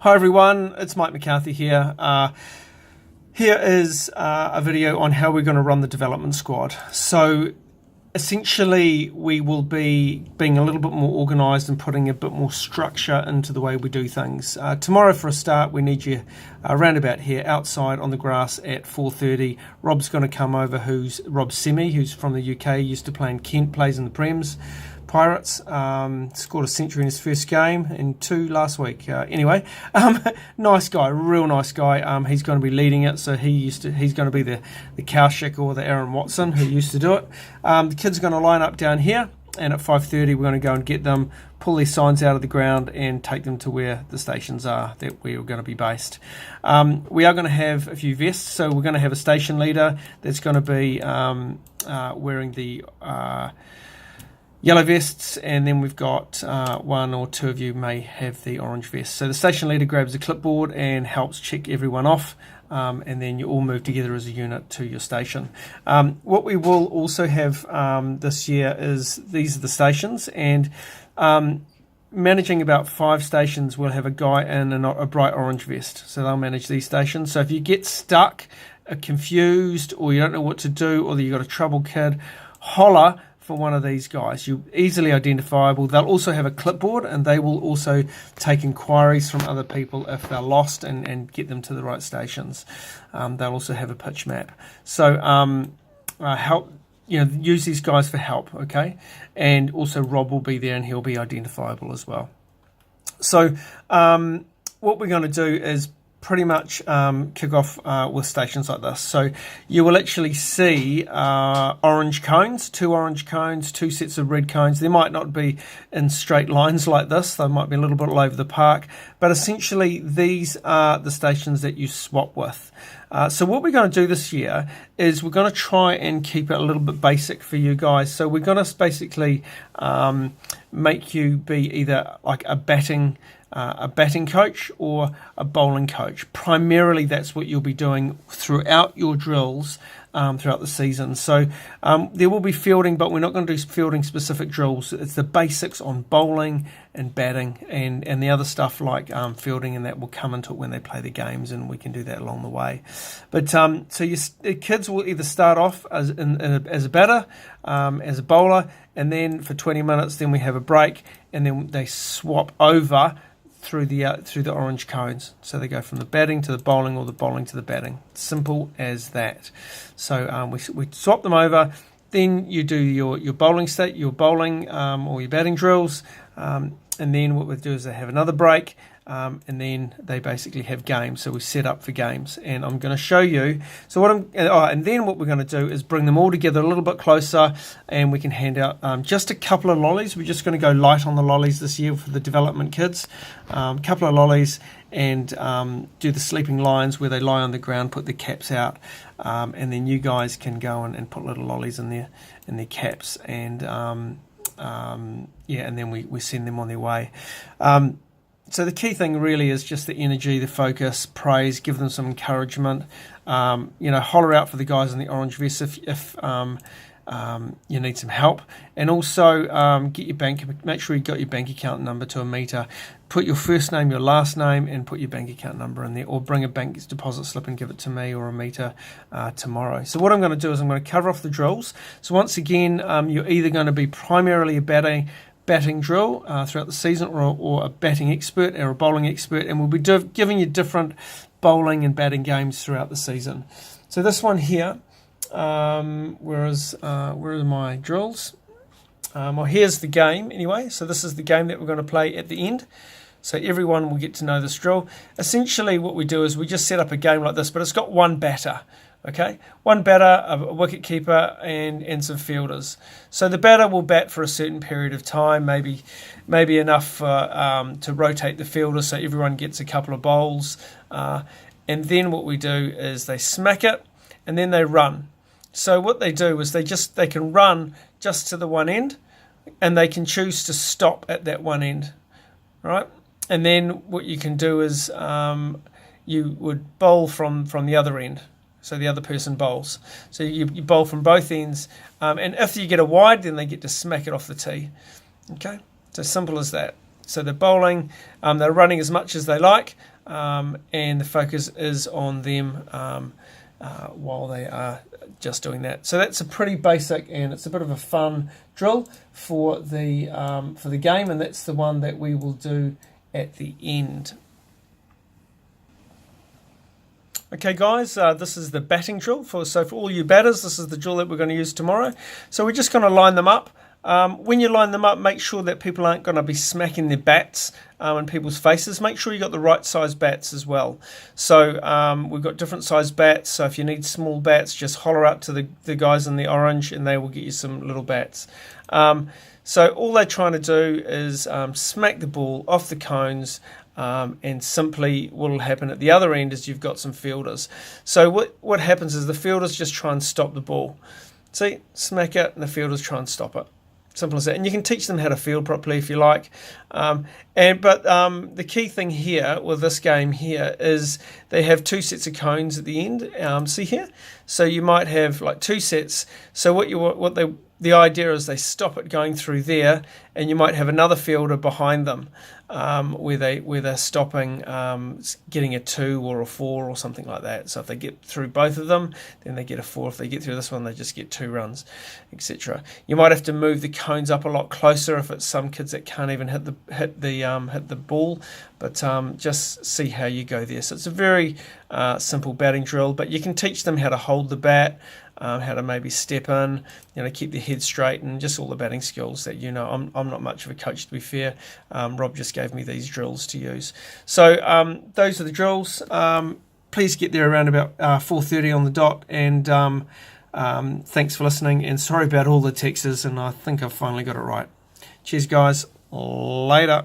Hi everyone, it's Mike McCarthy here. Here is a video on how we're going to run the development squad. So essentially we will be being a little bit more organised and putting a bit more structure into the way we do things. Tomorrow for a start we need you around about here outside on the grass at 4:30. Rob's going to come over, who's Rob Semi, who's from the UK, used to play in Kent, plays in the Prems. Pirates, scored a century in his first game and 2 last week. Anyway, nice guy, real nice guy. He's going to be leading it, so he's going to be the Cowshick or the Aaron Watson who used to do it. The kids are going to line up down here, and at 5:30 we're going to go and get them, pull their signs out of the ground and take them to where the stations are that we're going to be based. We are going to have a few vests, so we're going to have a station leader that's going to be wearing the yellow vests, and then we've got one or two of you may have the orange vest. So the station leader grabs a clipboard and helps check everyone off, and then you all move together as a unit to your station. What we will also have this year is these are the stations, and managing about 5 stations will have a guy in a bright orange vest, so they'll manage these stations. So if you get stuck, confused, or you don't know what to do, or you've got a troubled kid, holler for one of these guys. You're easily identifiable. They'll also have a clipboard, and they will also take inquiries from other people if they're lost and get them to the right stations. They'll also have a pitch map. So help, use these guys for help, okay? And also Rob will be there and he'll be identifiable as well. So what we're going to do is pretty much kick off with stations like this. So you will actually see orange cones, 2 orange cones, 2 sets of red cones. They might not be in straight lines like this. They might be a little bit all over the park. But essentially these are the stations that you swap with. So what we're going to do this year is we're going to try and keep it a little bit basic for you guys. So we're going to basically make you be either like a batting coach or a bowling coach. Primarily that's what you'll be doing throughout your drills throughout the season. So there will be fielding, but we're not going to do fielding specific drills. It's the basics on bowling and batting, and the other stuff like fielding, and that will come into it when they play the games, and we can do that along the way. But so the kids will either start off as a batter, as a bowler, and then for 20 minutes then we have a break, and then they swap over through the orange cones. So they go from the batting to the bowling, or the bowling to the batting. Simple as that. So we swap them over. Then you do your bowling or your batting drills, and then what we do is they have another break, and then they basically have games. So we set up for games, and I'm going to show you. So and then what we're going to do is bring them all together a little bit closer, and we can hand out just a couple of lollies. We're just going to go light on the lollies this year for the development kids. Couple of lollies, and do the sleeping lions where they lie on the ground, put their caps out, and then you guys can go and put little lollies in their caps, and and then we send them on their way. So the key thing really is just the energy, the focus, praise, give them some encouragement. Holler out for the guys in the orange vest if you need some help, and also get your make sure you got your bank account number to a meter. Put your first name, your last name, and put your bank account number in there, or bring a bank deposit slip and give it to me or a meter tomorrow. So what I'm going to do is I'm going to cover off the drills. So once again, you're either going to be primarily a batting drill throughout the season, or a batting expert or a bowling expert, and we'll be giving you different bowling and batting games throughout the season. So this one here, where are my drills? Well, here's the game anyway. So this is the game that we're going to play at the end. So everyone will get to know this drill. Essentially what we do is we just set up a game like this, but it's got one batter. Okay, one batter, a wicket keeper, and some fielders. So the batter will bat for a certain period of time, maybe enough to rotate the fielder, so everyone gets a couple of bowls. And then what we do is they smack it, and then they run. So what they do is they can run just to the one end, and they can choose to stop at that one end, right? And then what you can do is you would bowl from the other end. So the other person bowls. So you bowl from both ends. And if you get a wide, then they get to smack it off the tee. Okay? So simple as that. So they're bowling, they're running as much as they like, and the focus is on them while they are just doing that. So that's a pretty basic, and it's a bit of a fun drill for the game, and that's the one that we will do at the end. Okay guys, this is the batting drill. For all you batters, this is the drill that we're going to use tomorrow. So we're just going to line them up. When you line them up, make sure that people aren't going to be smacking their bats in people's faces. Make sure you got the right size bats as well. So we've got different size bats. So if you need small bats, just holler up to the guys in the orange and they will get you some little bats. So all they're trying to do is smack the ball off the cones, and simply what will happen at the other end is you've got some fielders. So what happens is the fielders just try and stop the ball. See, smack it, and the fielders try and stop it. Simple as that. And you can teach them how to field properly if you like. But the key thing here with this game here is they have two sets of cones at the end. See here? So you might have like two sets. So the idea is they stop it going through there, and you might have another fielder behind them where they're stopping, getting a 2 or a 4 or something like that. So if they get through both of them, then they get a 4. If they get through this one, they just get 2 runs, etc. You might have to move the cones up a lot closer if it's some kids that can't even hit the ball. But just see how you go there. So it's a very simple batting drill, but you can teach them how to hold the bat, how to maybe step in, keep their head straight, and just all the batting skills that I'm not much of a coach, to be fair. Rob just gave me these drills to use. So those are the drills. Please get there around about 4:30 on the dot, and thanks for listening, and sorry about all the texts, and I think I've finally got it right. Cheers guys, later.